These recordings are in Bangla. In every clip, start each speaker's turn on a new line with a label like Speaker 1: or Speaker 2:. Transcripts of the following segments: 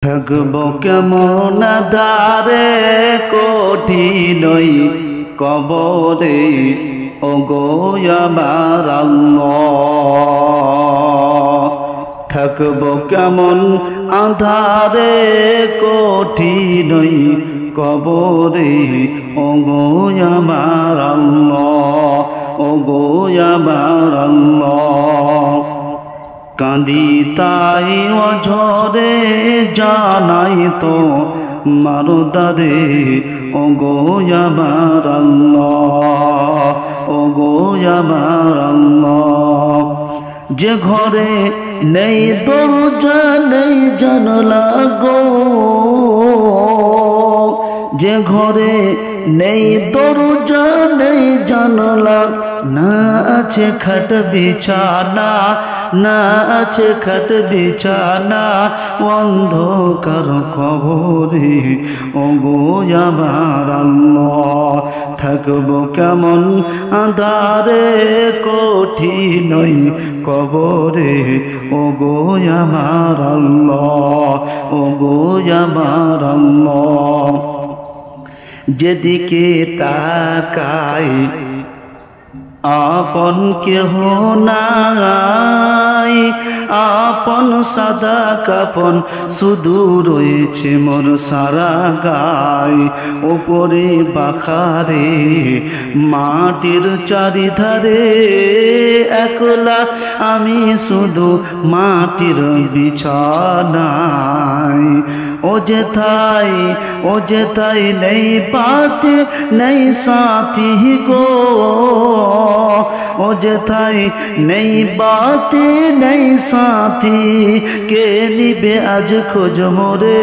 Speaker 1: থাকব কেমন ধারে কঠিনই কবরে ওগো আমার আল্লাহ। থাকব কেমন আধারে কঠিনই কবরে ওগো আমার আল্লাহ, ওগো আমার আল্লাহ। কাঁদি তাই অঝরে জানাই তো মারদারে ওগো আমার আল্লাহ, ওগো আমার আল্লাহ। যে ঘরে নেই দরজা নেই জানালা গো, যে ঘরে নেই দরজা নেই জানালা, না আছে খাট বিছানা, না আছে খাট বিছানা, অন্ধকার কবরে ওগো আমার আল্লাহ। থাকব কেমন আঁধারে কঠিনই কবরে ওগো আমার আল্লাহ, ওগো আমার আল্লাহ। যেদিকে তাকাই আপন কেহ নাই, আপন সাদা কাপন শুধু রয়েছে মোর সারা গায়। ওপরে পাখারে মাটির চারিধারে একলা আমি শুধু মাটির বিছানায়। ও যেথায় নেই পাতে নেই সাথী গো, ও যেথায় নেই বাতে নেই সাথী, কে নিবে আজ খোঁজ মোরে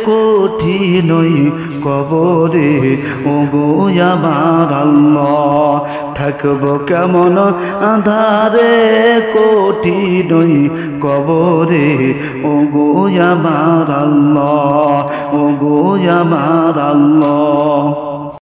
Speaker 1: কঠিনই কবরে ওগো আমার আল্লাহ। থাকব কেমন আঁধারে কঠিনই কবরে ওগো আমার আল্লাহ, ওগো আমার আল্লাহ।